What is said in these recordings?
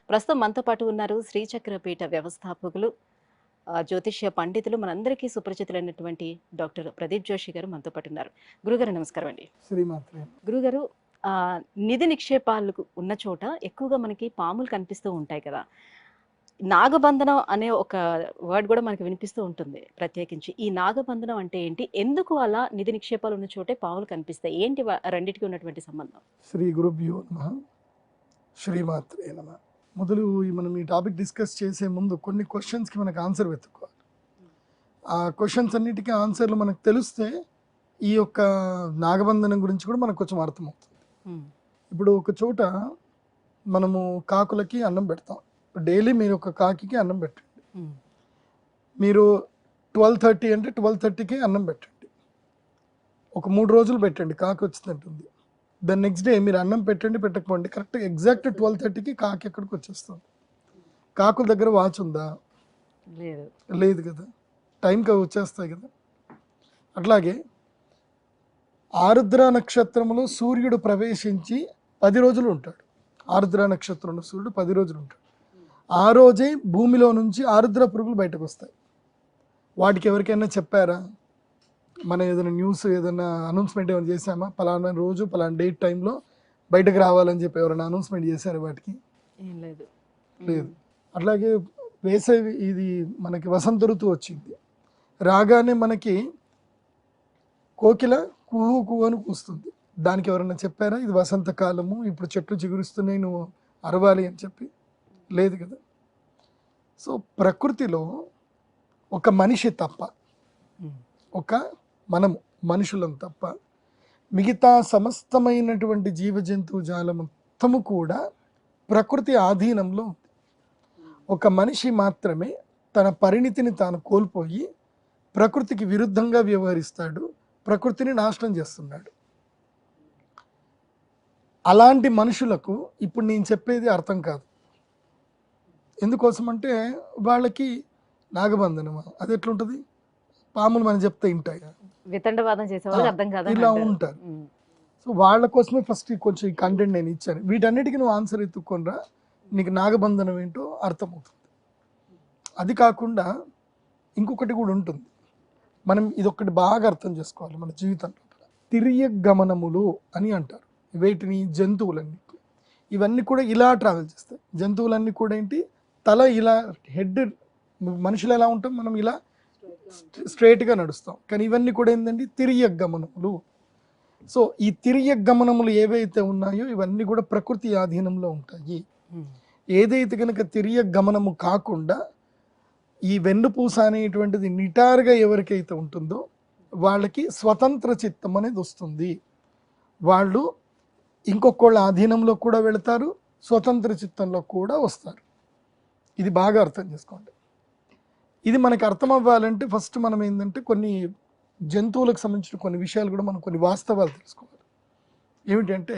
ప్రస్తుతం మనతో పాటు ఉన్నారు శ్రీచక్రపీఠ వ్యవస్థాపకులు, జ్యోతిష్య పండితులు, మనందరికీ సుపరిచితులైనటువంటి డాక్టర్ ప్రదీప్ జోషి గారు మనతో పాటు ఉన్నారు. గురుగారు నమస్కారం అండి. శ్రీమాత్రే. గురుగారు, నిధి నిక్షేపాలకు ఉన్న చోట ఎక్కువగా మనకి పాములు కనిపిస్తూ ఉంటాయి కదా. నాగబంధనం అనే ఒక వర్డ్ కూడా మనకి వినిపిస్తూ ఉంటుంది ప్రత్యేకించి. ఈ నాగబంధనం అంటే ఏంటి? ఎందుకు అలా నిధి నిక్షేపాలు ఉన్న చోటే పాములు కనిపిస్తాయి? ఏంటి రెండింటికి ఉన్నటువంటి సంబంధం? శ్రీ గురుభ్యో నమః. శ్రీమాత్రే నమః. మొదలు మనం ఈ టాపిక్ డిస్కస్ చేసే ముందు కొన్ని క్వశ్చన్స్కి మనకు ఆన్సర్ వెతుక్కోవాలి. ఆ క్వశ్చన్స్ అన్నిటికీ ఆన్సర్లు మనకు తెలిస్తే ఈ యొక్క నాగబంధనం గురించి కూడా మనకు కొంచెం అర్థమవుతుంది. ఇప్పుడు ఒక చోట మనము కాకులకి అన్నం పెడతాం. డైలీ మీరు ఒక కాకి అన్నం పెట్టండి. మీరు 12:30 అంటే 12:30కి అన్నం పెట్టండి. ఒక 3 రోజులు పెట్టండి, కాకి వచ్చి తింటుంది. దాని నెక్స్ట్ డే మీరు అన్నం పెట్టండి, పెట్టకపోండి, కరెక్ట్ ఎగ్జాక్ట్ 12:30కి కాకి ఎక్కడికి వచ్చేస్తుంది. కాకుల దగ్గర వాచ్ ఉందా? లేదు కదా, టైంకి వచ్చేస్తాయి కదా. అట్లాగే ఆరుద్ర నక్షత్రంలో సూర్యుడు ప్రవేశించి 10 రోజులు ఉంటాడు. ఆరుద్ర నక్షత్రంలో సూర్యుడు 10 రోజులు ఉంటాడు. ఆ రోజే భూమిలో నుంచి ఆరుద్ర పురుగులు బయటకు వస్తాయి. వాటికి ఎవరికైనా చెప్పారా? మనం ఏదైనా న్యూస్ ఏదైనా అనౌన్స్మెంట్ ఏమైనా చేసామా? పలానా రోజు పలానా డేట్ టైంలో బయటకు రావాలని చెప్పి ఎవరైనా అనౌన్స్మెంట్ చేశారు? వాటికి లేదు. అట్లాగే వేసవి, ఇది మనకి వసంత ఋతువు వచ్చింది. రాగానే మనకి కోకిల కుహు కుహు అని కూస్తుంది. దానికి ఎవరైనా చెప్పారా ఇది వసంత కాలము, ఇప్పుడు చెట్లు చిగురిస్తున్నాయి, నువ్వు అరవాలి అని చెప్పి? లేదు కదా. సో ప్రకృతిలో ఒక మనిషి తప్ప, మనుషులం తప్ప మిగతా సమస్తమైనటువంటి జీవజంతువు జాలం మొత్తము కూడా ప్రకృతి ఆధీనంలో ఉంది. ఒక మనిషి మాత్రమే తన పరిణితిని తాను కోల్పోయి ప్రకృతికి విరుద్ధంగా వ్యవహరిస్తాడు, ప్రకృతిని నాశనం చేస్తున్నాడు. అలాంటి మనుషులకు ఇప్పుడు నేను చెప్పేది అర్థం కాదు. ఎందుకోసం అంటే వాళ్ళకి నాగబంధనమా, అది ఎట్లుంటుంది? పాములు మనం చెప్తే వింటాయి, వితండవాదం చేసే వాళ్ళకి అర్థం కాదు, ఇలా ఉంటారు. సో వాళ్ళ కోసమే ఫస్ట్ కొంచెం ఈ కంటెంట్ నేను ఇచ్చాను. వీటన్నిటికీ నువ్వు ఆన్సర్ ఎత్తుక్కొనిరా, నీకు నాగబంధనం ఏంటో అర్థమవుతుంది. అది కాకుండా ఇంకొకటి కూడా ఉంటుంది. మనం ఇదొక్కటి బాగా అర్థం చేసుకోవాలి మన జీవితంలో. తిర్యగమనములు అని అంటారు వీటిని, జంతువులన్నీ. ఇవన్నీ కూడా ఇలా ట్రావెల్ చేస్తాయి. జంతువులన్నీ కూడా ఏంటి, తల ఇలా, హెడ్, మనుషులు ఎలా ఉంటాం మనం ఇలా స్ట్రైట్గా నడుస్తాం. కానీ ఇవన్నీ కూడా ఏంటంటే తిర్యగమనములు. సో ఈ తిర్యగమనములు ఏవైతే ఉన్నాయో ఇవన్నీ కూడా ప్రకృతి ఆధీనంలో ఉంటాయి. ఏదైతే కనుక తిర్యగమనము కాకుండా ఈ వెన్నుపూస అనేటువంటిది నిటారుగా ఎవరికైతే ఉంటుందో వాళ్ళకి స్వతంత్ర చిత్తం అనేది వస్తుంది. వాళ్ళు ఇంకొకళ్ళ ఆధీనంలో కూడా వెళతారు, స్వతంత్ర చిత్తంలో కూడా వస్తారు. ఇది బాగా అర్థం చేసుకోండి. ఇది మనకు అర్థం అవ్వాలంటే ఫస్ట్ మనం ఏంటంటే కొన్ని జంతువులకు సంబంధించిన కొన్ని విషయాలు కూడా మనం కొన్ని వాస్తవాలు తెలుసుకోవాలి. ఏమిటంటే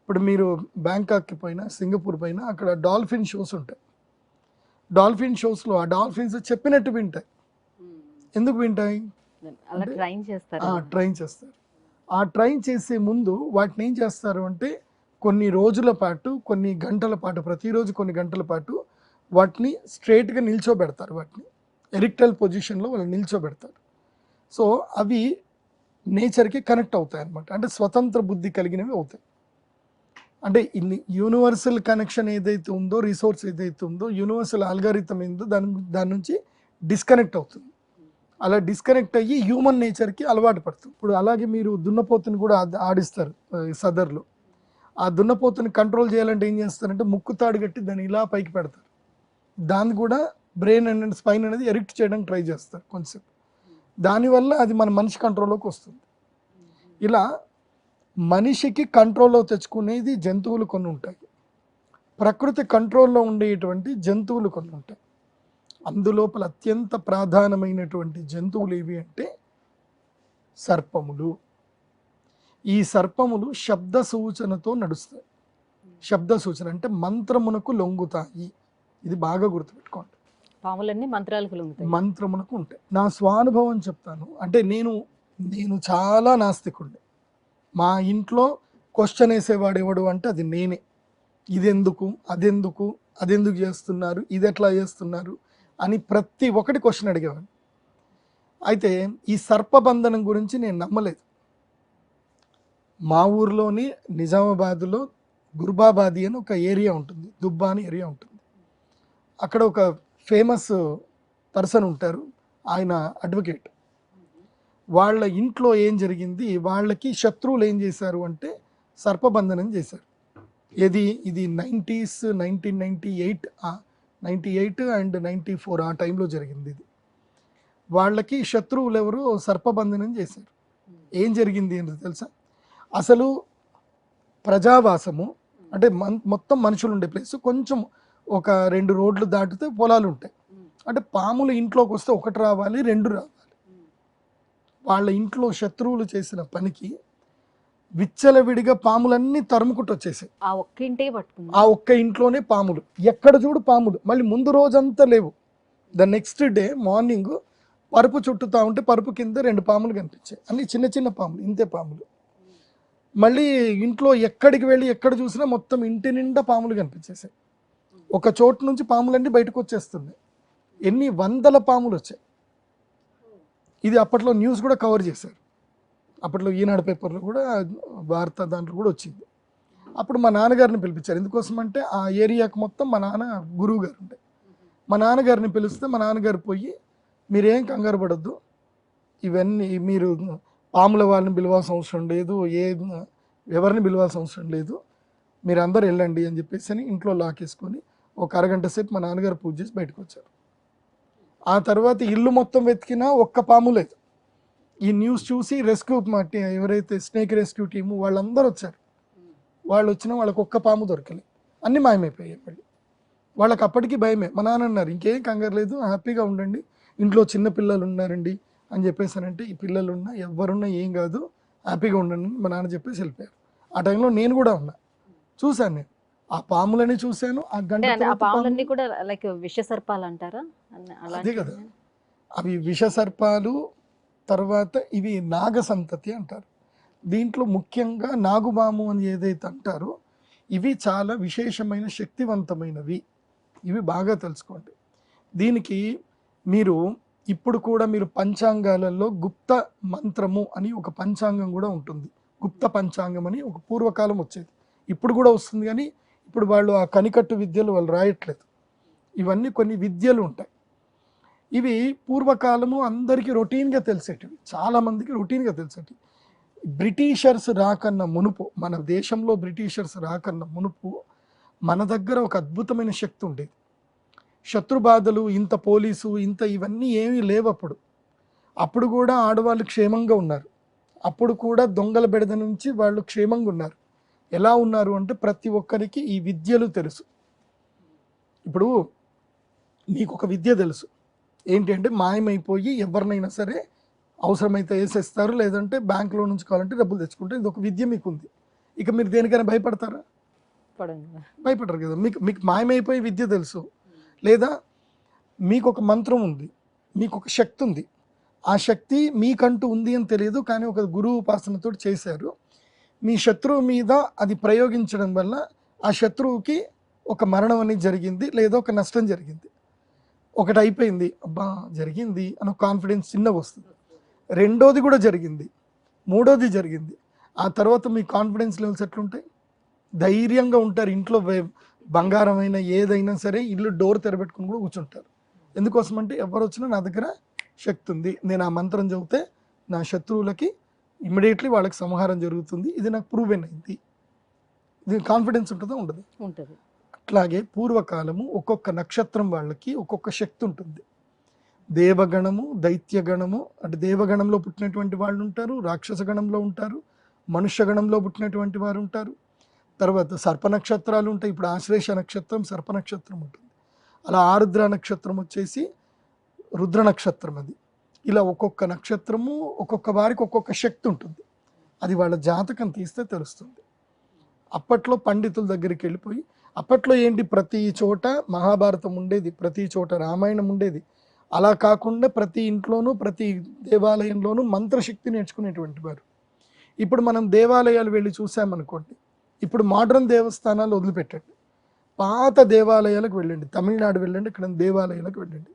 ఇప్పుడు మీరు బ్యాంకాక్కి పోయినా, సింగపూర్ పోయినా, అక్కడ డాల్ఫిన్ షోస్ ఉంటాయి. డాల్ఫిన్ షోస్లో ఆ డాల్ఫిన్స్ చెప్పినట్టు వింటాయి. ఎందుకు వింటాయి? ట్రైన్ చేస్తారు. ఆ ట్రైన్ చేసే ముందు వాటిని ఏం చేస్తారు అంటే కొన్ని రోజుల పాటు, కొన్ని గంటల పాటు, ప్రతిరోజు కొన్ని గంటల పాటు వాటిని స్ట్రైట్గా నిల్చోబెడతారు. వాటిని ఎరిక్టల్ పొజిషన్లో వాళ్ళు నిల్చోబెడతారు. సో అవి నేచర్కి కనెక్ట్ అవుతాయి అన్నమాట. అంటే స్వతంత్ర బుద్ధి కలిగినవి అవుతాయి. అంటే ఇన్ని యూనివర్సల్ కనెక్షన్ ఏదైతే ఉందో, రిసోర్స్ ఏదైతే ఉందో, యూనివర్సల్ ఆల్గారిథం ఏందో దాని నుంచి డిస్కనెక్ట్ అవుతుంది. అలా డిస్కనెక్ట్ అయ్యి హ్యూమన్ నేచర్కి అలవాటు పడుతుంది. ఇప్పుడు అలాగే మీరు దున్నపోతుని కూడా ఆడిస్తారు సదర్లో. ఆ దున్నపోతుని కంట్రోల్ చేయాలంటే ఏం చేస్తారంటే ముక్కు తాడు కట్టి దాన్ని ఇలా పైకి పెడతారు. దాన్ని కూడా బ్రెయిన్ అండ్ స్పైన్ అనేది ఎరిక్ట్ చేయడానికి ట్రై చేస్తారు కొంచెం. దానివల్ల అది మన మనిషి కంట్రోల్లోకి వస్తుంది. ఇలా మనిషికి కంట్రోల్లో తెచ్చుకునేది జంతువులు కొన్ని ఉంటాయి, ప్రకృతి కంట్రోల్లో ఉండేటువంటి జంతువులు కొన్ని ఉంటాయి. అందులోపల అత్యంత ప్రధానమైనటువంటి జంతువులు ఏవి అంటే సర్పములు. ఈ సర్పములు శబ్ద సూచనతో నడుస్తాయి. శబ్ద సూచన అంటే మంత్రమునకు లొంగుతాయి. ఇది బాగా గుర్తుపెట్టుకోండి. పాములన్నీ మంత్రాలకు లొంగుతాయి, మంత్రమునకు ఉంటాయి. నా స్వానుభవం చెప్తాను. అంటే నేను చాలా నాస్తికుడిని. మా ఇంట్లో క్వశ్చన్ వేసేవాడు ఎవడు అంటే అది నేనే. ఇదెందుకు, అదెందుకు అది ఎందుకు చేస్తున్నారు, ఇది ఎట్లా చేస్తున్నారు అని ప్రతి ఒక్కటి క్వశ్చన్ అడిగేవాడిని. అయితే ఈ సర్పబంధనం గురించి నేను నమ్మలేదు. మా ఊర్లోని నిజామాబాద్లో గుర్బాబాది అని ఒక ఏరియా ఉంటుంది, దుబ్బా అని ఏరియా ఉంటుంది. అక్కడ ఒక ఫేమస్ పర్సన్ ఉంటారు, ఆయన అడ్వకేట్. వాళ్ళ ఇంట్లో ఏం జరిగింది, వాళ్ళకి శత్రువులు ఏం చేశారు అంటే సర్పబంధనం చేశారు. ఇది 90s 1998 98 అండ్ 94 ఆ టైంలో జరిగింది. ఇది వాళ్ళకి శత్రువులు ఎవరు సర్పబంధనం చేశారు. ఏం జరిగింది అని తెలుసా? అసలు ప్రజావాసము అంటే మొత్తం మనుషులు ఉండే ప్లేస్, కొంచెం ఒక 2 రోడ్లు దాటితే పొలాలు ఉంటాయి. అంటే పాములు ఇంట్లోకి వస్తే 1 రావాలి, 2 రావాలి. వాళ్ళ ఇంట్లో శత్రువులు చేసిన పనికి విచ్చలవిడిగా పాములన్నీ తరుముకుంటూ వచ్చేసాయి. ఆ ఒక్క ఇంట్లోనే పాములు, ఎక్కడ చూడు పాములు. మళ్ళీ ముందు రోజంతా లేవు. ద నెక్స్ట్ డే మార్నింగ్ పరుపు చుట్టుతా ఉంటే పరుపు కింద 2 పాములు కనిపించాయి. అన్ని చిన్న చిన్న పాములు, ఇంతే పాములు. మళ్ళీ ఇంట్లో ఎక్కడికి వెళ్ళి ఎక్కడ చూసినా మొత్తం ఇంటి నిండా పాములు కనిపించేసాయి. ఒక చోటు నుంచి పాములన్నీ బయటకు వచ్చేస్తున్నాయి. ఎన్ని వందల పాములు వచ్చాయి. ఇది అప్పట్లో న్యూస్ కూడా కవర్ చేశారు. అప్పట్లో ఈనాడు పేపర్లో కూడా, వార్త దాంట్లో కూడా వచ్చింది. అప్పుడు మా నాన్నగారిని పిలిపించారు. ఎందుకోసం అంటే ఆ ఏరియాకు మొత్తం మా నాన్న గురువు గారు ఉండే. మా నాన్నగారిని పిలిస్తే మా నాన్నగారు పోయి, మీరేం కంగారు పడద్దు, ఇవన్నీ మీరు పాముల వాళ్ళని పిలవాల్సిన అవసరం లేదు, ఎవరిని పిలవాల్సిన అవసరం లేదు, మీరు అందరు వెళ్ళండి అని చెప్పేసి అని ఇంట్లో లాకేసుకొని ఒక అరగంట సేపు మా నాన్నగారు పూజ చేసి బయటకు వచ్చారు. ఆ తర్వాత ఇల్లు మొత్తం వెతికినా ఒక్క పాము లేదు. ఈ న్యూస్ చూసి రెస్క్యూ ఎవరైతే స్నేక్ రెస్క్యూ టీము వాళ్ళందరూ వచ్చారు. వాళ్ళు వచ్చినా వాళ్ళకి ఒక్క పాము దొరకలేదు, అన్నీ మాయమైపోయాయి. మళ్ళీ వాళ్ళకి అప్పటికీ భయమే. మా నాన్న అన్నారు, ఇంకేం కంగారు లేదు, హ్యాపీగా ఉండండి, ఇంట్లో చిన్న పిల్లలు ఉన్నారండి అని చెప్పేసానంటే, ఈ పిల్లలు ఉన్నా ఎవరున్నా ఏం కాదు, హ్యాపీగా ఉండండి మా నాన్న చెప్పేసి వెళ్ళిపోయారు. ఆ టైంలో నేను కూడా ఉన్నా, చూశాను. నేను ఆ పాములని చూశాను. ఆ పాములన్నీ కూడా లైక్ విష సర్పాలు అంటారా? అదే కదా, అవి విష సర్పాలు. తర్వాత ఇవి నాగ సంతతి అంటారు. దీంట్లో ముఖ్యంగా నాగుబాము అని ఏదైతే అంటారో, ఇవి చాలా విశేషమైన శక్తివంతమైనవి. ఇవి బాగా తెలుసుకోండి. దీనికి మీరు ఇప్పుడు కూడా మీరు పంచాంగాలలో గుప్త మంత్రము అని ఒక పంచాంగం కూడా ఉంటుంది. గుప్త పంచాంగం అని ఒక పూర్వకాలం వచ్చేది, ఇప్పుడు కూడా వస్తుంది. కానీ ఇప్పుడు వాళ్ళు ఆ కనికట్టు విద్యలు వాళ్ళు రాయట్లేదు. ఇవన్నీ కొన్ని విద్యలు ఉంటాయి. ఇవి పూర్వకాలము అందరికీ రొటీన్గా తెలిసేటివి, చాలామందికి రొటీన్గా తెలిసేటివి. బ్రిటిషర్స్ రాకన్న మునుపు, మన దేశంలో బ్రిటిషర్స్ రాకన్న మునుపు మన దగ్గర ఒక అద్భుతమైన శక్తి ఉండేది. శత్రుబాధలు, ఇంత పోలీసు, ఇంత ఇవన్నీ ఏమీ లేవు అప్పుడు. అప్పుడు కూడా ఆడవాళ్ళు క్షేమంగా ఉన్నారు. అప్పుడు కూడా దొంగల బెడద నుంచి వాళ్ళు క్షేమంగా ఉన్నారు. ఎలా ఉన్నారు అంటే ప్రతి ఒక్కరికి ఈ విద్యలు తెలుసు. ఇప్పుడు మీకు ఒక విద్య తెలుసు, ఏంటి అంటే మాయమైపోయి ఎవరినైనా సరే అవసరమైతే వేసేస్తారు, లేదంటే బ్యాంకులో నుంచి కావాలంటే డబ్బులు తెచ్చుకుంటే, ఇది ఒక విద్య మీకు ఉంది. ఇక మీరు దేనికైనా భయపడతారా? భయపడరు కదా. మీకు మాయమైపోయి విద్య తెలుసు. లేదా మీకు ఒక మంత్రం ఉంది, మీకు ఒక శక్తి ఉంది. ఆ శక్తి మీకంటూ ఉంది అని తెలియదు, కానీ ఒక గురువు ఉపాసనతో చేశారు. మీ శత్రువు మీద అది ప్రయోగించడం వల్ల ఆ శత్రువుకి ఒక మరణం అనేది జరిగింది, లేదా ఒక నష్టం జరిగింది. ఒకటి అయిపోయింది, అబ్బా జరిగింది అని కాన్ఫిడెన్స్ చిన్నగా వస్తుంది. రెండోది కూడా జరిగింది, మూడోది జరిగింది. ఆ తర్వాత మీ కాన్ఫిడెన్స్ లెవెల్స్ ఎట్లుంటాయి? ధైర్యంగా ఉంటారు. ఇంట్లో బంగారం అయినా ఏదైనా సరే ఇల్లు డోర్ తెరబెట్టుకుని కూడా కూర్చుంటారు. ఎందుకోసం అంటే ఎవరు వచ్చినా నా దగ్గర శక్తి ఉంది, నేను ఆ మంత్రం చదివితే నా శత్రువులకి ఇమ్మీడియట్లీ వాళ్ళకి సంహారం జరుగుతుంది, ఇది నాకు ప్రూవెన్ అయింది. ఇది కాన్ఫిడెన్స్ ఉంటుందా? ఉండదు. అట్లాగే పూర్వకాలము ఒక్కొక్క నక్షత్రం వాళ్ళకి ఒక్కొక్క శక్తి ఉంటుంది. దేవగణము, దైత్యగణము, అంటే దేవగణంలో పుట్టినటువంటి వాళ్ళు ఉంటారు, రాక్షస గణంలో ఉంటారు, మనుష్య గణంలో పుట్టినటువంటి వారు ఉంటారు. తర్వాత సర్ప నక్షత్రాలు ఉంటాయి. ఇప్పుడు ఆశ్లేష నక్షత్రం సర్ప నక్షత్రం ఉంటుంది. అలా ఆరుద్ర నక్షత్రం వచ్చేసి రుద్ర నక్షత్రం. అది ఇలా ఒక్కొక్క నక్షత్రము ఒక్కొక్క వారికి ఒక్కొక్క శక్తి ఉంటుంది. అది వాళ్ళ జాతకం తీస్తే తెలుస్తుంది. అప్పట్లో పండితుల దగ్గరికి వెళ్ళిపోయి, అప్పట్లో ఏంటి, ప్రతి చోట మహాభారతం ఉండేది, ప్రతి చోట రామాయణం ఉండేది. అలా కాకుండా ప్రతి ఇంట్లోనూ ప్రతి దేవాలయంలోనూ మంత్రశక్తి నేర్చుకునేటువంటి వారు. ఇప్పుడు మనం దేవాలయాలు వెళ్ళి చూసామనుకోండి, ఇప్పుడు మోడ్రన్ దేవస్థానాలు వదిలిపెట్టండి, పాత దేవాలయాలకు వెళ్ళండి, తమిళనాడు వెళ్ళండి, ఇక్కడ దేవాలయాలకు వెళ్ళండి.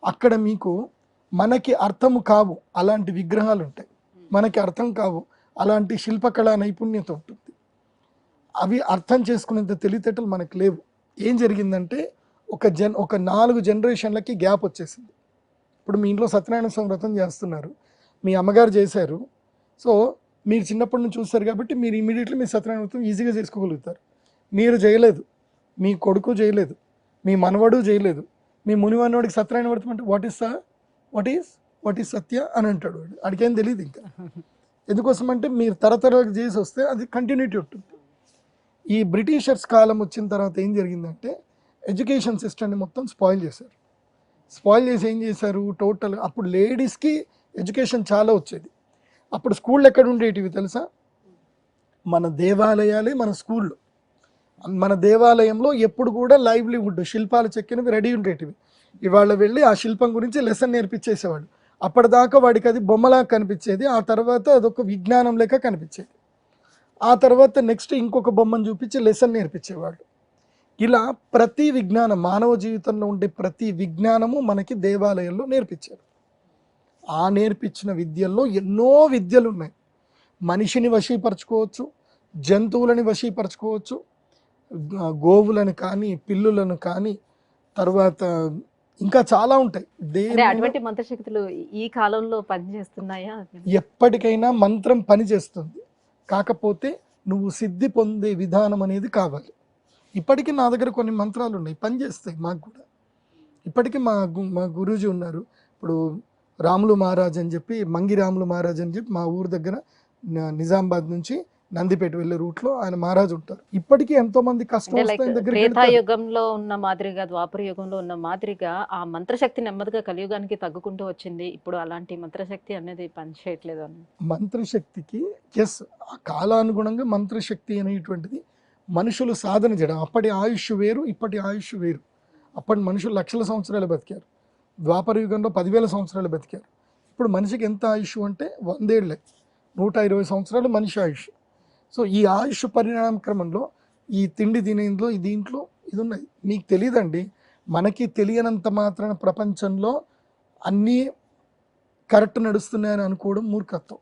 అక్కడ మీకు మనకి అర్థము కావు అలాంటి విగ్రహాలు ఉంటాయి, మనకి అర్థం కావు అలాంటి శిల్పకళా నైపుణ్యత ఉంటుంది. అవి అర్థం చేసుకునేంత తెలివితేటలు మనకు లేవు. ఏం జరిగిందంటే ఒక 4 జనరేషన్లకి గ్యాప్ వచ్చేసింది. ఇప్పుడు మీ ఇంట్లో సత్యనారాయణ స్వామి వ్రతం చేస్తున్నారు, మీ అమ్మగారు చేశారు, సో మీరు చిన్నప్పటి నుంచి చూస్తారు కాబట్టి మీరు ఇమీడియట్లీ మీ సత్యనారాయణ వ్రతం ఈజీగా చేసుకోగలుగుతారు. మీరు చేయలేదు, మీ కొడుకు చేయలేదు, మీ మనవడు చేయలేదు, మీ మునివన్నోడికి సత్యనారాయణ వ్రతం అంటే వాట్ ఈస్ సత్య అని అంటాడు వాడు, అడికేం తెలియదు ఇంకా. ఎందుకోసం అంటే మీరు తరతరాలకు చేసి వస్తే అది కంటిన్యూటీ ఉంటుంది. ఈ బ్రిటిషర్స్ కాలం వచ్చిన తర్వాత ఏం జరిగిందంటే ఎడ్యుకేషన్ సిస్టమ్ని మొత్తం స్పాయిల్ చేశారు. స్పాయిల్ చేసి ఏం చేశారు, టోటల్ అప్పుడు లేడీస్కి ఎడ్యుకేషన్ చాలా వచ్చేది. అప్పుడు స్కూళ్ళు ఎక్కడ ఉండేటివి తెలుసా, మన దేవాలయాలే మన స్కూళ్ళు. మన దేవాలయంలో ఎప్పుడు కూడా లైవ్లీవుడ్ శిల్పాలు చెక్కినవి రెడీ ఉండేటివి. ఇవాళ వెళ్ళి ఆ శిల్పం గురించి లెసన్ నేర్పించేసేవాడు. అప్పటిదాకా వాడికి అది బొమ్మలా కనిపించేది, ఆ తర్వాత అదొక విజ్ఞానం లెక్క కనిపించేది. ఆ తర్వాత నెక్స్ట్ ఇంకొక బొమ్మను చూపించి లెసన్ నేర్పించేవాడు. ఇలా ప్రతి విజ్ఞానం, మానవ జీవితంలో ఉండే ప్రతి విజ్ఞానము మనకి దేవాలయంలో నేర్పించారు. ఆ నేర్పించిన విద్యల్లో ఎన్నో విద్యలు ఉన్నాయి. మనిషిని వశీపరచుకోవచ్చు, జంతువులని వశీపరచుకోవచ్చు, గోవులను కానీ పిల్లులను కానీ, తర్వాత ఇంకా చాలా ఉంటాయి. అటువంటి మంత్రశక్తులు ఈ కాలంలో పనిచేస్తున్నాయా? ఎప్పటికైనా మంత్రం పనిచేస్తుంది, కాకపోతే నువ్వు సిద్ధి పొందే విధానం అనేది కావాలి. ఇప్పటికీ నా దగ్గర కొన్ని మంత్రాలు ఉన్నాయి, పనిచేస్తాయి మాకు కూడా. ఇప్పటికీ మా గురూజీ ఉన్నారు, ఇప్పుడు రాములు మహారాజ్ అని చెప్పి, మంగి రాములు మహారాజ్ అని చెప్పి మా ఊరు దగ్గర నిజామాబాద్ నుంచి నందిపేట వెళ్ళే రూట్లో ఆయన మహారాజు ఉంటారు. ఇప్పటికీ ఎంతో మంది కష్టం త్రేతాయుగంలో ఉన్న మాదిరిగా, ద్వాపర యుగంలో ఉన్న మాదిరిగా ఆ మంత్రశక్తి నెమ్మదిగా కలియుగానికి తగ్గుకుంటూ వచ్చింది. ఇప్పుడు అలాంటి మంత్రశక్తి అనేది పనిచేయట్లేదు అని. మంత్రశక్తికి ఆ కాలానుగుణంగా మంత్రశక్తి అనేటువంటిది మనుషులు సాధన చేయడం. అప్పటి ఆయుష్ వేరు, ఇప్పటి ఆయుష్ వేరు. అప్పటి మనుషులు లక్షల సంవత్సరాలు బతికారు, ద్వాపర యుగంలో 10,000 సంవత్సరాలు బతికారు. ఇప్పుడు మనిషికి ఎంత ఆయుష్ అంటే 100 ఏళ్ళే, 120 సంవత్సరాలు మనిషి ఆయుష్. సో ఈ ఆయుష్ పరిణామ క్రమంలో ఈ తిండి తినేందులో దీంట్లో ఇది ఉన్నది. మీకు తెలియదండి, మనకి తెలియనంత మాత్రాన ప్రపంచంలో అన్నీ కరెక్ట్ నడుస్తున్నాయని అనుకోవడం మూర్ఖత్వం.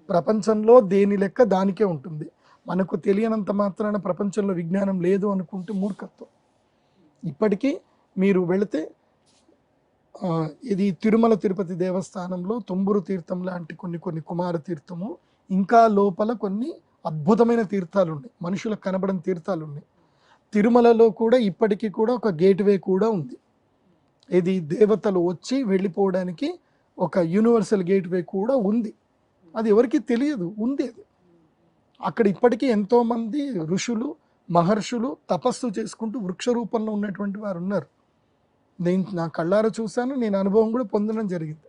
ప్రపంచంలో దేని లెక్క దానికే ఉంటుంది. మనకు తెలియనంత మాత్రాన ప్రపంచంలో విజ్ఞానం లేదు అనుకుంటే మూర్ఖత్వం. ఇప్పటికీ మీరు వెళితే ఇది తిరుమల తిరుపతి దేవస్థానంలో తుంబురు తీర్థం లాంటి కొన్ని కుమార తీర్థము, ఇంకా లోపల కొన్ని అద్భుతమైన తీర్థాలు ఉన్నాయి, మనుషులకు కనబడని తీర్థాలు ఉన్నాయి. తిరుమలలో కూడా ఇప్పటికీ కూడా ఒక గేట్వే కూడా ఉంది. ఇది దేవతలు వచ్చి వెళ్ళిపోవడానికి ఒక యూనివర్సల్ గేట్వే కూడా ఉంది. అది ఎవరికి తెలియదు, ఉంది అది. అక్కడ ఇప్పటికీ ఎంతోమంది ఋషులు మహర్షులు తపస్సు చేసుకుంటూ వృక్ష రూపంలో ఉన్నటువంటి వారు ఉన్నారు. నేను నా కళ్ళారా చూశాను, నేను అనుభవం కూడా పొందడం జరిగింది.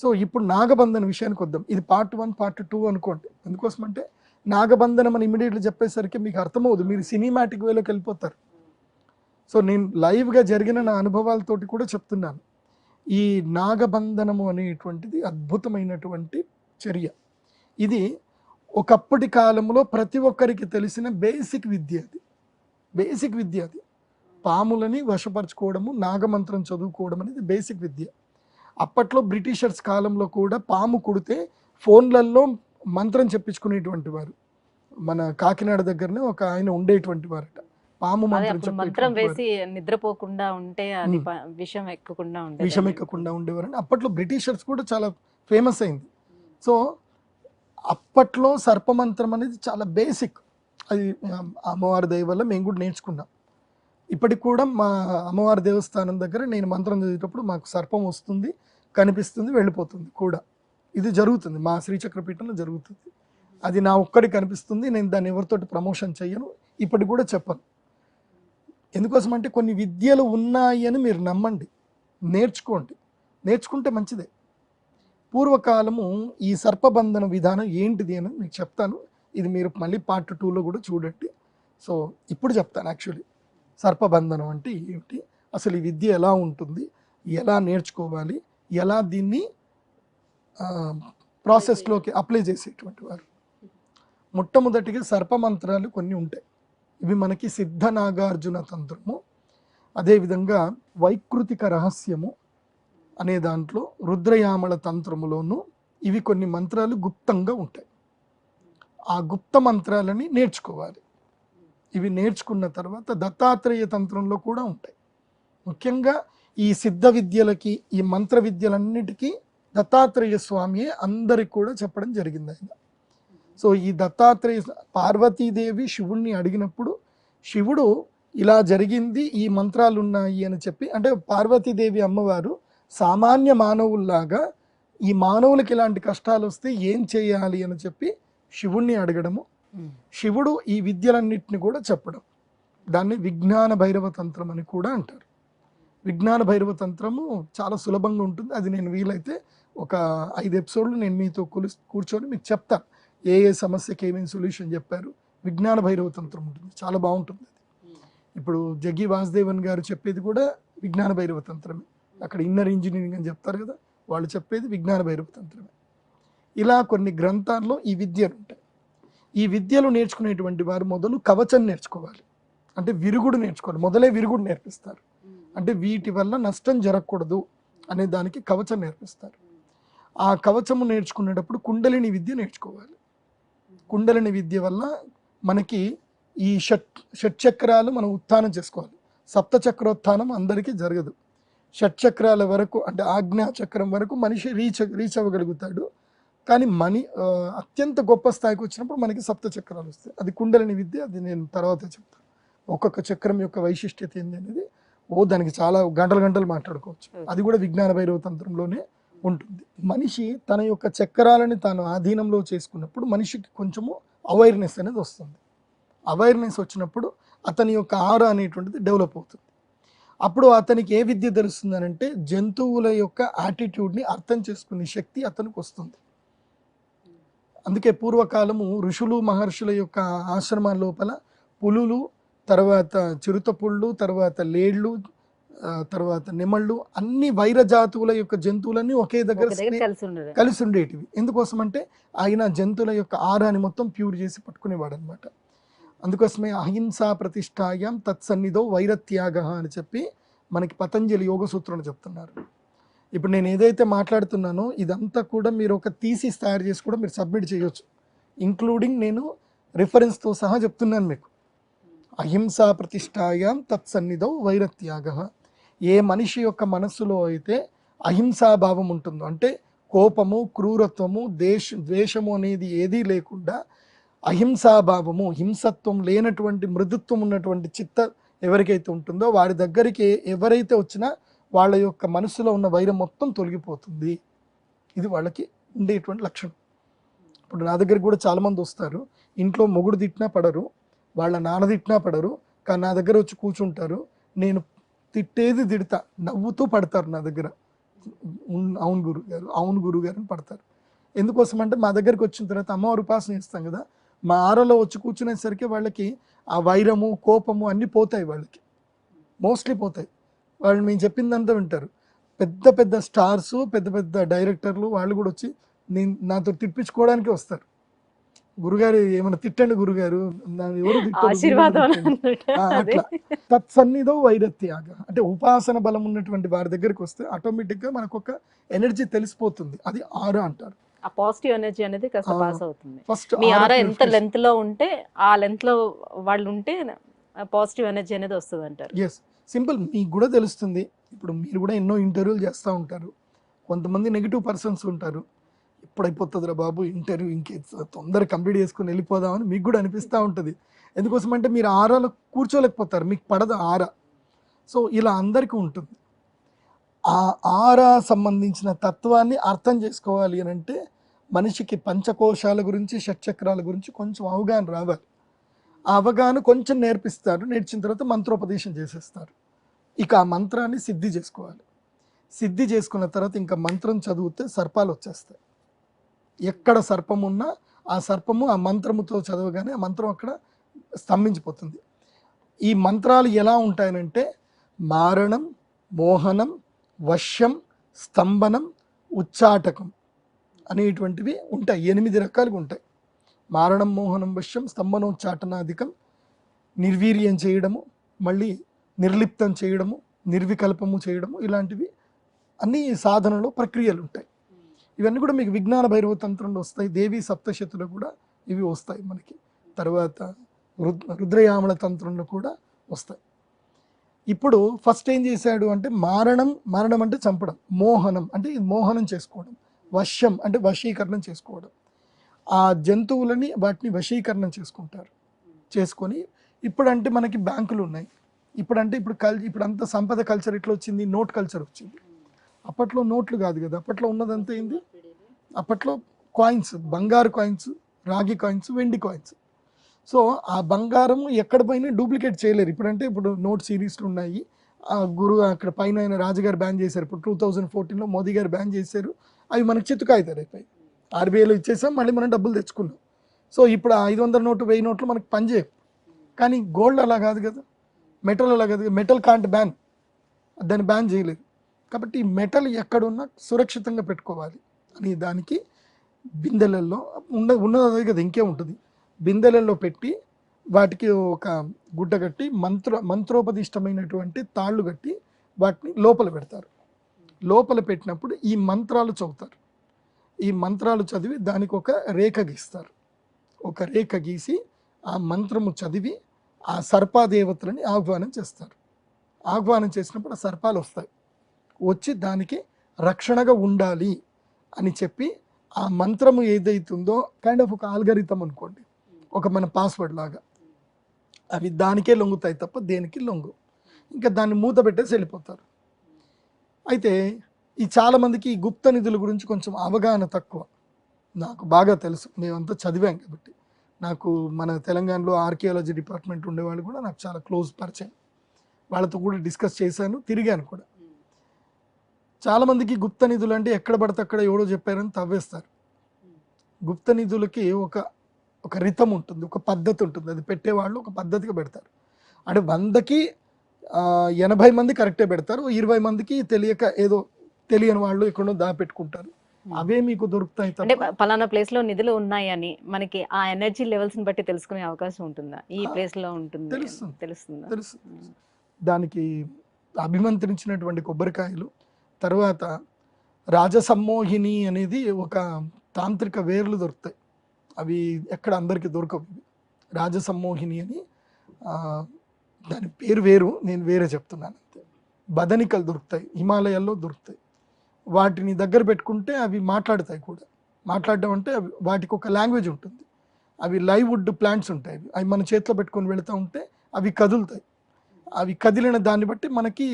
సో ఇప్పుడు నాగబంధన విషయానికి వద్దాం. ఇది పార్ట్ 1 పార్ట్ 2 అనుకోండి. ఎందుకోసం అంటే నాగబంధనం అని ఇమీడియట్లీ చెప్పేసరికి మీకు అర్థమవుదు, మీరు సినిమాటిక్ వేలోకి వెళ్ళిపోతారు. సో నేను లైవ్గా జరిగిన నా అనుభవాలతోటి కూడా చెప్తున్నాను. ఈ నాగబంధనము అనేటువంటిది అద్భుతమైనటువంటి చర్య. ఇది ఒకప్పటి కాలంలో ప్రతి ఒక్కరికి తెలిసిన బేసిక్ విద్య. అది పాములని వశపరచుకోవడము, నాగమంత్రం చదువుకోవడం అనేది బేసిక్ విద్య. అప్పట్లో బ్రిటిషర్స్ కాలంలో కూడా పాము కుడితే ఫోన్లలో మంత్రం చెప్పించుకునేటువంటి వారు. మన కాకినాడ దగ్గరనే ఒక ఆయన ఉండేటువంటి వారట, పాము మంత్రం వేసి నిద్రపోకుండా ఉంటే అది విషం ఎక్కకుండా ఉండేవారని. అప్పట్లో బ్రిటిషర్స్ కూడా చాలా ఫేమస్ అయింది. సో అప్పట్లో సర్పమంత్రం అనేది చాలా బేసిక్. అది అమ్మవారి దయ వల్ల మేము కూడా నేర్చుకున్నాం. ఇప్పటికి కూడా మా అమ్మవారి దేవస్థానం దగ్గర నేను మంత్రం చదివేటప్పుడు మాకు సర్పం వస్తుంది, కనిపిస్తుంది, వెళ్ళిపోతుంది కూడా. ఇది జరుగుతుంది, మా శ్రీచక్రపీఠంలో జరుగుతుంది. అది నా ఒక్కడికి కనిపిస్తుంది, నేను దాన్ని ఎవరితోటి ప్రమోషన్ చెయ్యను, ఇప్పటికి కూడా చెప్పను. ఎందుకోసం అంటే కొన్ని విద్యలు ఉన్నాయి అని మీరు నమ్మండి, నేర్చుకోండి, నేర్చుకుంటే మంచిదే. పూర్వకాలము ఈ సర్పబంధన విధానం ఏంటిది అని మీకు చెప్తాను. ఇది మీరు మళ్ళీ పార్ట్ 2లో కూడా చూడండి. సో ఇప్పుడు చెప్తాను యాక్చువల్లీ సర్పబంధనం అంటే ఏమిటి, అసలు ఈ విద్య ఎలా ఉంటుంది, ఎలా నేర్చుకోవాలి, ఎలా దీన్ని ప్రాసెస్లోకి అప్లై చేసేటువంటి వారు. మొట్టమొదటిగా సర్పమంత్రాలు కొన్ని ఉంటాయి. ఇవి మనకి సిద్ధ నాగార్జున తంత్రము, అదేవిధంగా వైకృతిక రహస్యము అనే దాంట్లో రుద్రయామల తంత్రములోను ఇవి కొన్ని మంత్రాలు గుప్తంగా ఉంటాయి. ఆ గుప్త మంత్రాలని నేర్చుకోవాలి. ఇవి నేర్చుకున్న తర్వాత దత్తాత్రేయ తంత్రంలో కూడా ఉంటాయి. ముఖ్యంగా ఈ సిద్ధ విద్యలకి, ఈ మంత్ర విద్యలన్నిటికీ దత్తాత్రేయ స్వామియే అందరికి కూడా చెప్పడం జరిగింది ఆయన. సో ఈ దత్తాత్రేయ, పార్వతీదేవి శివుణ్ణి అడిగినప్పుడు శివుడు ఇలా జరిగింది, ఈ మంత్రాలు ఉన్నాయి అని చెప్పి, అంటే పార్వతీదేవి అమ్మవారు సామాన్య మానవుల్లాగా ఈ మానవులకి ఇలాంటి కష్టాలు వస్తే ఏం చేయాలి అని చెప్పి శివుణ్ణి అడగడము, శివుడు ఈ విద్యలన్నిటిని కూడా చెప్పడం, దాన్ని విజ్ఞాన భైరవ తంత్రం అని కూడా అంటారు. విజ్ఞాన భైరవ తంత్రము చాలా సులభంగా ఉంటుంది. అది నేను వీలైతే ఒక 5 ఎపిసోడ్లు నేను మీతో కూర్చొని మీకు చెప్తాను ఏ ఏ సమస్యకి ఏమేమి సొల్యూషన్ చెప్పారు. విజ్ఞాన భైరవ తంత్రం ఉంటుంది, చాలా బాగుంటుంది. ఇప్పుడు జగ్గి వాసుదేవన్ గారు చెప్పేది కూడా విజ్ఞాన భైరవ తంత్రమే. అక్కడ ఇన్నర్ ఇంజనీరింగ్ అని చెప్తారు కదా, వాళ్ళు చెప్పేది విజ్ఞాన భైరవ తంత్రమే. ఇలా కొన్ని గ్రంథాల్లో ఈ విద్యలు ఉంటాయి. ఈ విద్యలు నేర్చుకునేటువంటి వారు మొదలు కవచం నేర్చుకోవాలి, అంటే విరుగుడు నేర్చుకోవాలి. మొదలే విరుగుడు నేర్పిస్తారు, అంటే వీటి వల్ల నష్టం జరగకూడదు అనే దానికి కవచం నేర్పిస్తారు. ఆ కవచము నేర్చుకునేటప్పుడు కుండలిని విద్య నేర్చుకోవాలి. కుండలిని విద్య వల్ల మనకి ఈ షట్చక్రాలు మనం ఉత్థానం చేసుకోవాలి. సప్తచక్రోత్థానం అందరికీ జరగదు. షట్చక్రాల వరకు, అంటే ఆజ్ఞా చక్రం వరకు మనిషి రీచ్ అవ్వగలుగుతాడు. కానీ అత్యంత గొప్ప స్థాయికి వచ్చినప్పుడు మనకి సప్తచక్రాలు వస్తాయి. అది కుండలిని విద్య, అది నేను తర్వాత చెప్తాను. ఒక్కొక్క చక్రం యొక్క వైశిష్ట్యత ఏంది అనేది దానికి చాలా గంటలు మాట్లాడుకోవచ్చు. అది కూడా విజ్ఞాన భైరవ తంత్రంలోనే ఉంటుంది. మనిషి తన యొక్క చక్రాలని తాను ఆధీనంలో చేసుకున్నప్పుడు మనిషికి కొంచెము అవేర్నెస్ అనేది వస్తుంది. అవేర్నెస్ వచ్చినప్పుడు అతని యొక్క ఆరా అనేటువంటిది డెవలప్ అవుతుంది. అప్పుడు అతనికి ఏ విద్య తెలుస్తుంది అంటే జంతువుల యొక్క యాటిట్యూడ్ని అర్థం చేసుకునే శక్తి అతనికి వస్తుంది. అందుకే పూర్వకాలము ఋషులు మహర్షుల యొక్క ఆశ్రమాల లోపల పులులు, తర్వాత చిరుతపుళ్ళు, తర్వాత లేళ్ళు, తర్వాత నెమళ్ళు, అన్ని వైర జాతువుల యొక్క జంతువులన్నీ ఒకే దగ్గర కలిసి ఉండేటివి. ఎందుకోసం అంటే ఆయన జంతువుల యొక్క ఆరాన్ని మొత్తం ప్యూర్ చేసి పట్టుకునేవాడు అనమాట. అందుకోసమే అహింసా ప్రతిష్టాయం తత్సన్నిధో వైరత్యాగ అని చెప్పి మనకి పతంజలి యోగ సూత్రంలో చెప్తున్నారు. ఇప్పుడు నేను ఏదైతే మాట్లాడుతున్నానో ఇదంతా కూడా మీరు ఒక థీసిస్ తయారు చేసి కూడా మీరు సబ్మిట్ చేయొచ్చు, ఇంక్లూడింగ్ నేను రిఫరెన్స్తో సహా చెప్తున్నాను మీకు. అహింసా ప్రతిష్టాయాం తత్సన్నిధౌ వైరత్యాగ. ఏ మనిషి యొక్క మనస్సులో అయితే అహింసాభావం ఉంటుందో, అంటే కోపము, క్రూరత్వము, ద్వేషము అనేది ఏదీ లేకుండా అహింసాభావము, హింసత్వం లేనటువంటి మృదుత్వం ఉన్నటువంటి చిత్త ఎవరికైతే ఉంటుందో వారి దగ్గరికి ఎవరైతే వచ్చినా వాళ్ళ యొక్క మనసులో ఉన్న వైరం మొత్తం తొలగిపోతుంది. ఇది వాళ్ళకి ఉండేటువంటి లక్షణం. ఇప్పుడు నా దగ్గరికి కూడా చాలామంది వస్తారు, ఇంట్లో మొగుడు తిట్టినా పడరు, వాళ్ళ నాన్న తిట్టినా పడరు, కానీ నా దగ్గర వచ్చి కూర్చుంటారు. నేను తిట్టేది తిడతా, నవ్వుతూ పడతారు నా దగ్గర. అవును గురుగారు అని పడతారు. ఎందుకోసం అంటే మా దగ్గరికి వచ్చిన తర్వాత అమ్మవారి ఉపాసన చేస్తాం కదా, మా ఆరలో వచ్చి కూర్చునేసరికి వాళ్ళకి ఆ వైరము, కోపము అన్నీ పోతాయి. వాళ్ళకి మోస్ట్లీ పోతాయి. వాళ్ళు మేము చెప్పిందంతా వింటారు. పెద్ద పెద్ద స్టార్స్, పెద్ద పెద్ద డైరెక్టర్లు వాళ్ళు కూడా వచ్చి నాతో తిప్పించుకోవడానికి వస్తారు. గురుగారు ఏమైనా తిట్టండి గురుగారు, ఎవరు అట్లా. తత్సన్నిధో వైరత్యాగ, అంటే ఉపాసన బలం ఉన్నటువంటి వారి దగ్గరికి వస్తే ఆటోమేటిక్గా మనకు ఒక ఎనర్జీ తెలిసిపోతుంది. అది ఆరా అంటారు. ఆ పాజిటివ్ ఎనర్జీ అనేది కాస్త పాస్ అవుతుంది. ఫస్ట్ మీ ఆరా ఎంత లెంత్ లో ఉంటే ఆ లెంత్ లో వాళ్ళు ఉంటే పాజిటివ్ ఎనర్జీ అనేది వస్తుంది అంటారు. Yes, simple. మీకు కూడా తెలుస్తుంది. ఇప్పుడు మీరు కూడా ఎన్నో ఇంటర్వ్యూలు చేస్తూ ఉంటారు. కొంతమంది నెగిటివ్ పర్సన్స్ ఉంటారు. ఇప్పుడు అయిపోతుందిరా బాబు ఇంటర్వ్యూ, ఇంకే తొందరగా కంప్లీట్ చేసుకుని వెళ్ళిపోదామని మీకు కూడా అనిపిస్తూ ఉంటుంది. ఎందుకోసం అంటే మీరు ఆరాలో కూర్చోలేకపోతారు, మీకు పడదు ఆరా. సో ఇలా అందరికీ ఉంటుంది. ఆ ఆరా సంబంధించిన తత్వాన్ని అర్థం చేసుకోవాలి అని అంటే మనిషికి పంచకోశాల గురించి, షట్చక్రాల గురించి కొంచెం అవగాహన రావాలి. ఆ అవగాహన కొంచెం నేర్పిస్తారు, నేర్చిన తర్వాత మంత్రోపదేశం చేసేస్తారు. ఇక ఆ మంత్రాన్ని సిద్ధి చేసుకోవాలి. సిద్ధి చేసుకున్న తర్వాత ఇంకా మంత్రం చదివితే సర్పాలు వచ్చేస్తాయి. ఎక్కడ సర్పం ఉన్నా ఆ సర్పము ఆ మంత్రముతో చదవగానే ఆ మంత్రం అక్కడ స్తంభించిపోతుంది. ఈ మంత్రాలు ఎలా ఉంటాయనంటే మారణం, మోహనం, వశ్యం, స్తంభనం, ఉచ్చాటకం అనేటువంటివి ఉంటాయి. 8 రకాలుగా ఉంటాయి. మారణం, మోహనం, వశ్యం, స్తంభనం, ఉచ్చాటనాధికం, నిర్వీర్యం చేయడము, మళ్ళీ నిర్లిప్తం చేయడము, నిర్వికల్పము చేయడము, ఇలాంటివి అన్ని సాధనలో ప్రక్రియలు ఉంటాయి. ఇవన్నీ కూడా మీకు విజ్ఞాన భైరవ తంత్రంలో వస్తాయి. దేవి సప్తశతిలో కూడా ఇవి వస్తాయి మనకి. తర్వాత రుద్రయామల తంత్రంలో కూడా వస్తాయి. ఇప్పుడు ఫస్ట్ ఏం చేశాడు అంటే మరణం అంటే చంపడం, మోహనం అంటే ఇది మోహనం చేసుకోవడం, వశ్యం అంటే వశీకరణం చేసుకోవడం. ఆ జంతువులని వాటిని వశీకరణం చేసుకొని ఇప్పుడంటే మనకి బ్యాంకులు ఉన్నాయి. ఇప్పుడు అంతా సంపద కల్చర్ ఎట్లా వచ్చింది, నోట్ కల్చర్ వచ్చింది. అప్పట్లో నోట్లు కాదు కదా, అప్పట్లో ఉన్నదంతా ఏంది, అప్పట్లో కాయిన్స్, బంగారు కాయిన్స్, రాగి కాయిన్స్, వెండి కాయిన్స్. సో ఆ బంగారం ఎక్కడ పోయినా డూప్లికేట్ చేయలేరు. ఇప్పుడు నోట్ సిరీస్లు ఉన్నాయి. ఆ అక్కడ పైన ఆయన రాజుగారు బ్యాన్ చేశారు. ఇప్పుడు 2014లో మోదీ గారు బ్యాన్ చేశారు. అవి మనకి చిత్తు కాగితాలు అయిపోయి RBIలో ఇచ్చేసాం, మళ్ళీ మనం డబ్బులు తెచ్చుకున్నాం. సో ఇప్పుడు 500 నోటు 1000 నోట్లు మనకి పనిచేయవు. కానీ గోల్డ్ అలా కాదు కదా, మెటల్ అలా కాదు. మెటల్ కాంట్ బ్యాన్, దాన్ని బ్యాన్ చేయలేదు. కాబట్టి ఈ మెటల్ ఎక్కడున్నా సురక్షితంగా పెట్టుకోవాలి అని దానికి బిందెలలో ఉన్నది అదే కదా, ఇంకే ఉంటుంది. బిందెలలో పెట్టి వాటికి ఒక గుడ్డ కట్టి మంత్రోపదిష్టమైనటువంటి తాళ్ళు కట్టి వాటిని లోపల పెడతారు. లోపల పెట్టినప్పుడు ఈ మంత్రాలు చదువుతారు. ఈ మంత్రాలు చదివి దానికి ఒక రేఖ గీస్తారు. ఒక రేఖ గీసి ఆ మంత్రము చదివి ఆ సర్పాదేవతలని ఆహ్వానం చేస్తారు. ఆహ్వానం చేసినప్పుడు ఆ సర్పాలు వస్తాయి. వచ్చి దానికి రక్షణగా ఉండాలి అని చెప్పి ఆ మంత్రము ఏదైతుందో కైండ్ ఆఫ్ ఒక ఆల్గరిథం అనుకోండి, ఒక మన పాస్వర్డ్ లాగా, అవి దానికే లొంగుతాయి తప్ప దేనికి లొంగు. ఇంకా దాన్ని మూత పెట్టేసి వెళ్ళిపోతారు. అయితే ఈ చాలామందికి ఈ గుప్త నిధుల గురించి కొంచెం అవగాహన తక్కువ. నాకు బాగా తెలుసు, మేమంతా చదివాం కాబట్టి. నాకు మన తెలంగాణలో ఆర్కియాలజీ డిపార్ట్మెంట్ ఉండేవాళ్ళు కూడా నాకు చాలా క్లోజ్ పరిచయం. వాళ్ళతో కూడా డిస్కస్ చేశాను, తిరిగాను కూడా. చాలామందికి గుప్త నిధులు అంటే ఎక్కడ పడితే అక్కడ ఎవడో చెప్పారని తవ్వేస్తారు. గుప్త నిధులకి ఒక రితం ఉంటుంది, ఒక పద్ధతి ఉంటుంది. అది పెట్టేవాళ్ళు ఒక పద్ధతిగా పెడతారు. అంటే 100కి 80 మంది కరెక్టే పెడతారు, 20 మందికి తెలియక ఏదో తెలియని వాళ్ళు ఎక్కడో దాపెట్టుకుంటారు. అవే మీకు దొరుకుతాయి. అంటే పలానా ప్లేస్ లో నిధులు ఉన్నాయని మనకి ఆ ఎనర్జీ లెవెల్స్ ని బట్టి తెలుసుకునే అవకాశం ఉంటుందా? ఈ ప్లేస్ లో ఉంటుంది తెలుస్తుందా? దానికి అభిమంత్రించినటువంటి కొబ్బరికాయలు, తర్వాత రాజసమ్మోహిని అనేది ఒక తాంత్రిక వేర్లు దొరుకుతాయి. అవి ఎక్కడ అందరికీ దొరకవు. రాజసమ్మోహిని అని దాని పేరు వేరు, నేను వేరే చెప్తున్నాను అంతే. బదనికలు దొరుకుతాయి, హిమాలయాల్లో దొరుకుతాయి. వాటిని దగ్గర పెట్టుకుంటే అవి మాట్లాడతాయి కూడా. మాట్లాడడం అంటే వాటికి ఒక లాంగ్వేజ్ ఉంటుంది. అవి లైవ్ వుడ్ ప్లాంట్స్ ఉంటాయి. అవి మన చేతిలో పెట్టుకొని వెళుతూ ఉంటే అవి కదులుతాయి. అవి కదిలిన దాన్ని బట్టి మనకి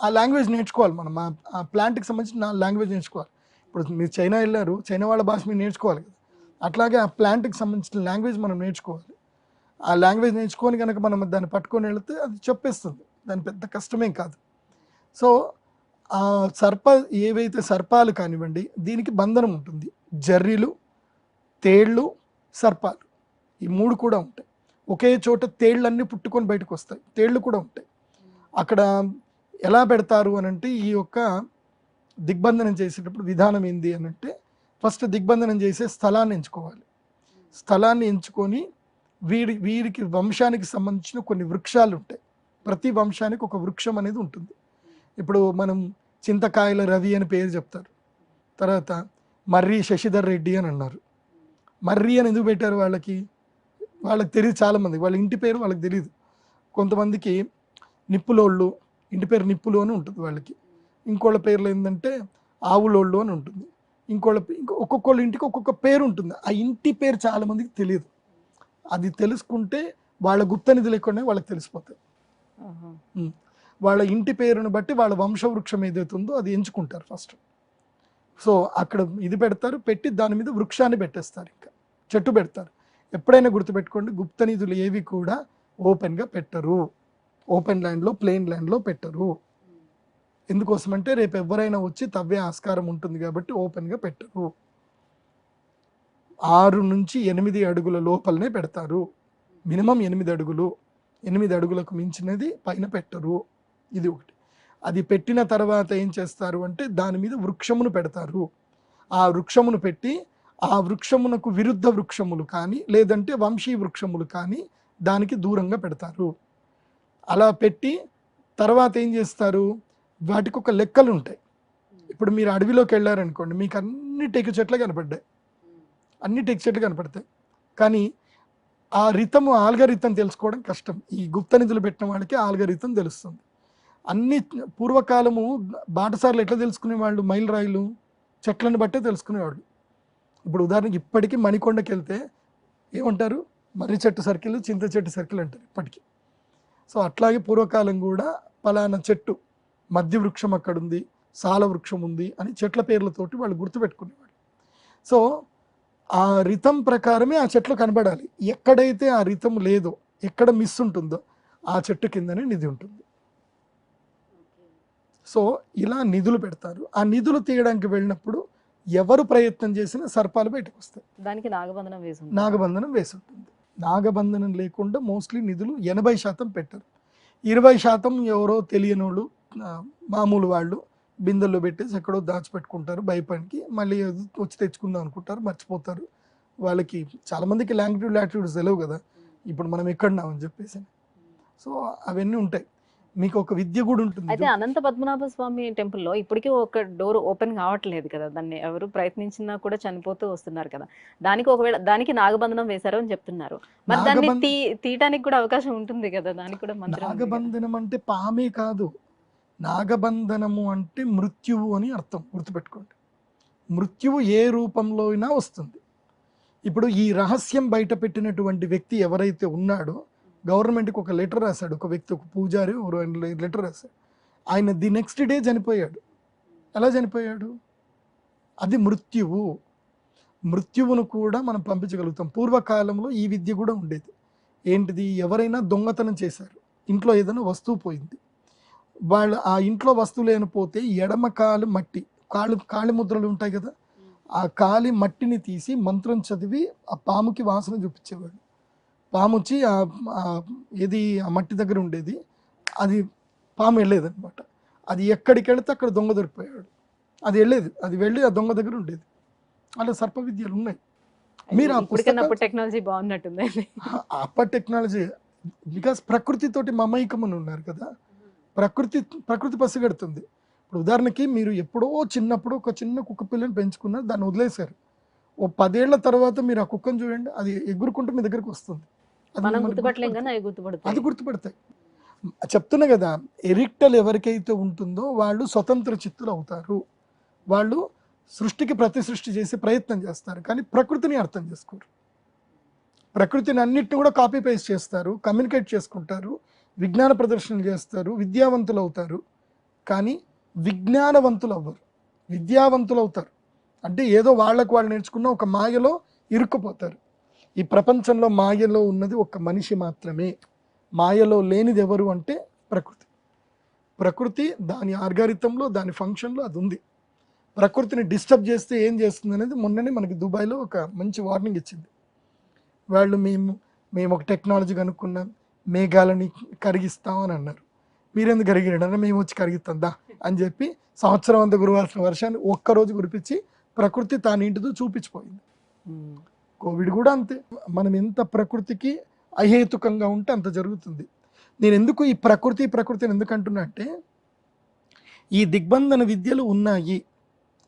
ఆ లాంగ్వేజ్ నేర్చుకోవాలి. మనం ఆ ప్లాంట్కి సంబంధించిన లాంగ్వేజ్ నేర్చుకోవాలి. ఇప్పుడు మీరు చైనా వెళ్ళారు, చైనా వాళ్ళ భాష మీరు నేర్చుకోవాలి కదా. అట్లాగే ఆ ప్లాంట్కి సంబంధించిన లాంగ్వేజ్ మనం నేర్చుకోవాలి. ఆ లాంగ్వేజ్ నేర్చుకొని కనుక మనం దాన్ని పట్టుకొని వెళితే అది చెప్పేస్తుంది. దాని పెద్ద కష్టమేం కాదు. సో ఆ ఏవైతే సర్పాలు కానివ్వండి, దీనికి బంధనం ఉంటుంది. జర్రీలు, తేళ్ళు, సర్పాలు, ఈ 3 కూడా ఉంటాయి. ఒకే చోట తేళ్ళన్నీ పుట్టుకొని బయటకు వస్తాయి. తేళ్ళు కూడా ఉంటాయి. అక్కడ ఎలా పెడతారు అని అంటే, ఈ యొక్క దిగ్బంధనం చేసేటప్పుడు విధానం ఏంది అని అంటే, ఫస్ట్ దిగ్బంధనం చేసే స్థలాన్ని ఎంచుకోవాలి. స్థలాన్ని ఎంచుకొని వీరికి వంశానికి సంబంధించిన కొన్ని వృక్షాలు ఉంటాయి. ప్రతి వంశానికి ఒక వృక్షం అనేది ఉంటుంది. ఇప్పుడు మనం చింతకాయల రవి అని పేరు చెప్తారు. తర్వాత మర్రి శశిధర్ రెడ్డి అని అన్నారు. మర్రి అని ఎందుకు పెట్టారు? వాళ్ళకి తెలియదు. చాలామంది వాళ్ళ ఇంటి పేరు వాళ్ళకి తెలియదు. కొంతమందికి నిప్పులోళ్ళు, ఇంటి పేరు నిప్పులు అని ఉంటుంది వాళ్ళకి. ఇంకోళ్ళ పేర్లు ఏంటంటే ఆవులోళ్ళు అని ఉంటుంది. ఒక్కొక్కళ్ళ ఇంటికి ఒక్కొక్క పేరు ఉంటుంది. ఆ ఇంటి పేరు చాలామందికి తెలియదు. అది తెలుసుకుంటే వాళ్ళ గుప్త నిధులు ఎక్కడనే వాళ్ళకి తెలిసిపోతాయి. వాళ్ళ ఇంటి పేరును బట్టి వాళ్ళ వంశవృక్షం ఏదైతే ఉందో అది ఎంచుకుంటారు ఫస్ట్. సో అక్కడ ఇది పెడతారు, పెట్టి దాని మీద వృక్షాన్ని పెట్టేస్తారు, ఇంకా చెట్టు పెడతారు. ఎప్పుడైనా గుర్తుపెట్టుకోండి, గుప్త నిధులు ఏవి కూడా ఓపెన్గా పెట్టరు. ఓపెన్ ల్యాండ్లో, ప్లెయిన్ ల్యాండ్లో పెట్టరు. ఎందుకోసమంటే రేపు ఎవరైనా వచ్చి తవ్వే ఆస్కారం ఉంటుంది కాబట్టి ఓపెన్గా పెట్టరు. 6 నుంచి 8 అడుగుల లోపలనే పెడతారు. మినిమం 8 అడుగులు. 8 అడుగులకు మించినది పైన పెట్టరు. ఇది ఒకటి. అది పెట్టిన తర్వాత ఏం చేస్తారు అంటే దాని మీద వృక్షమును పెడతారు. ఆ వృక్షమును పెట్టి ఆ వృక్షమునకు విరుద్ధ వృక్షములు కానీ లేదంటే వంశీ వృక్షములు కానీ దానికి దూరంగా పెడతారు. అలా పెట్టి తర్వాత ఏం చేస్తారు, వాటికి ఒక లెక్కలు ఉంటాయి. ఇప్పుడు మీరు అడవిలోకి వెళ్ళారనుకోండి, మీకు అన్ని టేకు చెట్లు కనపడ్డాయి, అన్ని టేకు చెట్లు కనపడతాయి. కానీ ఆ రితము ఆల్గరితం తెలుసుకోవడం కష్టం. ఈ గుప్త నిధులు పెట్టిన వాళ్ళకి ఆల్గరితం తెలుస్తుంది. అన్ని పూర్వకాలము బాటసార్లు ఎట్లా తెలుసుకునేవాళ్ళు, మైలురాయిలు చెట్లను బట్టే తెలుసుకునేవాళ్ళు. ఇప్పుడు ఉదాహరణకి ఇప్పటికీ మణికొండకి వెళ్తే ఏమంటారు, మర్రి చెట్టు సర్కిల్, చింత చెట్టు సర్కిల్ అంటారు ఇప్పటికీ. సో అట్లాగే పూర్వకాలం కూడా పలానా చెట్టు, మధ్య వృక్షం అక్కడ ఉంది, సాల వృక్షం ఉంది అని చెట్ల పేర్లతోటి వాళ్ళు గుర్తుపెట్టుకునేవాళ్ళు. సో ఆ రితం ప్రకారమే ఆ చెట్లు కనబడాలి. ఎక్కడైతే ఆ రితం లేదో, ఎక్కడ మిస్ ఉంటుందో ఆ చెట్టు కిందనే నిధి ఉంటుంది. సో ఇలా నిధులు పెడతారు. ఆ నిధులు తీయడానికి వెళ్ళినప్పుడు ఎవరు ప్రయత్నం చేసినా సర్పాలు బయటకు వస్తాయి. దానికి నాగబంధనం వేసి ఉంటుంది. నాగబంధనం వేసి ఉంటుంది. నాగబంధనం లేకుండా మోస్ట్లీ నిధులు 80% పెట్టరు. 20% ఎవరో తెలియనోళ్ళు, మామూలు వాళ్ళు బిందెల్లో పెట్టేసి ఎక్కడో దాచిపెట్టుకుంటారు భయపడికి. మళ్ళీ వచ్చి తెచ్చుకుందాం అనుకుంటారు, మర్చిపోతారు. వాళ్ళకి చాలామందికి లాంగిట్యూడ్ లాటిట్యూడ్స్ తెలియవు కదా, ఇప్పుడు మనం ఎక్కడున్నామని చెప్పేసి. సో అవన్నీ ఉంటాయి. మీకు ఒక విద్య కూడా ఉంటుంది. అయితే అనంత పద్మనాభ స్వామి టెంపుల్లో ఇప్పటికీ ఒక డోర్ ఓపెన్ కావట్లేదు కదా, దాన్ని ఎవరు ప్రయత్నించినా కూడా చనిపోతూ వస్తున్నారు కదా. దానికి ఒకవేళ దానికి నాగబంధనం వేశారు అని చెప్తున్నారు. మరి దాన్ని తీయటానికి కూడా అవకాశం ఉంటుంది కదా, దానికి కూడా మంత్రం. నాగబంధనం అంటే పామే కాదు, నాగబంధనము అంటే మృత్యువు అని అర్థం, గుర్తుపెట్టుకోండి. మృత్యువు ఏ రూపంలో అయినా వస్తుంది. ఇప్పుడు ఈ రహస్యం బయట పెట్టినటువంటి వ్యక్తి ఎవరైతే ఉన్నాడో, గవర్నమెంట్కి ఒక లెటర్ రాశాడు ఒక వ్యక్తి, ఒక పూజారి లెటర్ రాశాడు. ఆయన ది నెక్స్ట్ డే చనిపోయాడు. ఎలా చనిపోయాడు? అది మృత్యువు. మృత్యువును కూడా మనం పంపించగలుగుతాం. పూర్వకాలంలో ఈ విద్య కూడా ఉండేది. ఏంటిది, ఎవరైనా దొంగతనం చేశారు, ఇంట్లో ఏదైనా వస్తువు పోయింది, వాళ్ళు ఆ ఇంట్లో వస్తువులు ఏమైనా పోతే ఎడమ కాలు మట్టి, కాళి ముద్రలు ఉంటాయి కదా, ఆ కాలి మట్టిని తీసి మంత్రం చదివి ఆ పాముకి వాసన చూపించేవాడు. పాము వచ్చి ఏది ఆ మట్టి దగ్గర ఉండేది, అది పాము వెళ్ళేది అనమాట. అది ఎక్కడికి వెళితే అక్కడ దొంగ దొరికిపోయాడు. అది వెళ్ళేది, అది వెళ్ళి ఆ దొంగ దగ్గర ఉండేది. అలా సర్ప విద్యలు ఉన్నాయి. మీరు టెక్నాలజీ బాగున్నట్టుంది. అప్పటి టెక్నాలజీ, బికాస్ ప్రకృతితోటి మమైకమని ఉన్నారు కదా, ప్రకృతి పసిగడుతుంది. ఇప్పుడు ఉదాహరణకి మీరు ఎప్పుడో చిన్నప్పుడు ఒక చిన్న కుక్క పిల్లని పెంచుకున్నారు, దాన్ని వదిలేశారు. ఓ 10 ఏళ్ల తర్వాత మీరు ఆ కుక్కను చూడండి, అది ఎగురుకుంటూ మీ దగ్గరికి వస్తుంది. అది గుర్తుపడతాయి. చెప్తున్నా కదా, ఎరిక్టల్ ఎవరికైతే ఉంటుందో వాళ్ళు స్వతంత్ర చిత్తులు అవుతారు. వాళ్ళు సృష్టికి ప్రతి సృష్టి చేసే ప్రయత్నం చేస్తారు, కానీ ప్రకృతిని అర్థం చేసుకోరు. ప్రకృతిని అన్నిటిని కూడా కాపీ పేస్ట్ చేస్తారు, కమ్యూనికేట్ చేసుకుంటారు, విజ్ఞాన ప్రదర్శనలు చేస్తారు, విద్యావంతులు అవుతారు. కానీ విజ్ఞానవంతులు అవ్వరు, విద్యావంతులు అవుతారు. అంటే ఏదో వాళ్ళకు వాళ్ళు నేర్చుకున్న ఒక మాయలో ఇరుక్కుపోతారు. ఈ ప్రపంచంలో మాయలో ఉన్నది ఒక మనిషి మాత్రమే. మాయలో లేనిది ఎవరు అంటే ప్రకృతి. ప్రకృతి దాని ఆల్గారిథంలో, దాని ఫంక్షన్లో అది ఉంది. ప్రకృతిని డిస్టర్బ్ చేస్తే ఏం చేస్తుంది అనేది మొన్ననే మనకి దుబాయ్లో ఒక మంచి వార్నింగ్ ఇచ్చింది. వాళ్ళు మేము ఒక టెక్నాలజీ కనుక్కున్నాం, మేఘాలని కరిగిస్తామని అన్నారు. మీరెందుకు కరిగిరన్నా, మేము వచ్చి కరిగిస్తాం దా అని చెప్పి సంవత్సరం అంతా కురవాల్సిన వర్షాన్ని ఒక్కరోజు కురిపించి ప్రకృతి తానింటితో చూపించిపోయింది. కోవిడ్ కూడా అంతే. మనం ఎంత ప్రకృతికి అహేతుకంగా ఉంటే అంత జరుగుతుంది. నేను ఎందుకు ఈ ప్రకృతిని ఎందుకు అంటున్నా అంటే, ఈ దిగ్బంధన విద్యలు ఉన్నాయి,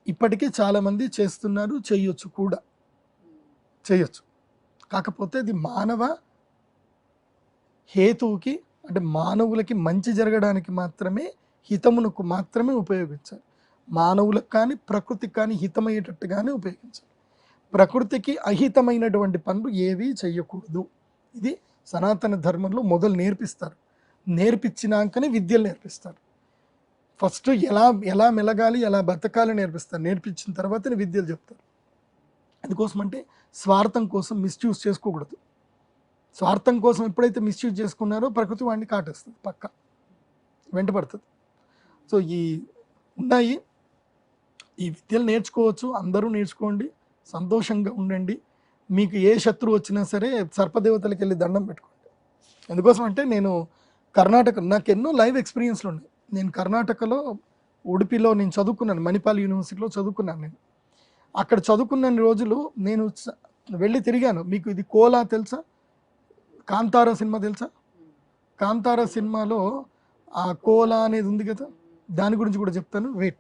ఇప్పటికీ చాలామంది చేస్తున్నారు, చేయొచ్చు కూడా, చేయొచ్చు. కాకపోతే అది మానవ హేతువుకి, అంటే మానవులకి మంచి జరగడానికి మాత్రమే, హితమునకు మాత్రమే ఉపయోగించాలి. మానవులకు కానీ ప్రకృతికి కానీ హితమయ్యేటట్టుగానే ఉపయోగించాలి. ప్రకృతికి అహితమైనటువంటి పనులు ఏవీ చేయకూడదు. ఇది సనాతన ధర్మంలో మొదలు నేర్పిస్తారు. నేర్పించినాకనే విద్యలు నేర్పిస్తారు. ఫస్ట్ ఎలా మెలగాలి, ఎలా బతకాలి నేర్పిస్తారు. నేర్పించిన తర్వాతనే విద్యలు చెప్తారు. అందుకోసం అంటే స్వార్థం కోసం మిస్యూజ్ చేసుకోకూడదు. స్వార్థం కోసం ఎప్పుడైతే మిస్యూజ్ చేసుకున్నారో ప్రకృతి వాడిని కాటేస్తుంది, పక్క వెంటపడుతుంది. సో ఉన్నాయి, ఈ విద్యలు నేర్చుకోవచ్చు, అందరూ నేర్చుకోండి, సంతోషంగా ఉండండి. మీకు ఏ శత్రువు వచ్చినా సరే సర్పదేవతలకు వెళ్ళి దండం పెట్టుకోండి. ఎందుకోసం అంటే నేను కర్ణాటక, నాకు ఎన్నో లైవ్ ఎక్స్పీరియన్స్లు ఉన్నాయి. నేను కర్ణాటకలో ఉడిపిలో నేను చదువుకున్నాను, మణిపాల్ యూనివర్సిటీలో చదువుకున్నాను. నేను అక్కడ చదువుకున్న రోజులు నేను వెళ్ళి తిరిగాను. మీకు ఇది కోలా తెలుసా? కాంతారా సినిమా తెలుసా? కాంతారా సినిమాలో ఆ కోలా అనేది ఉంది కదా, దాని గురించి కూడా చెప్తాను, వెయిట్.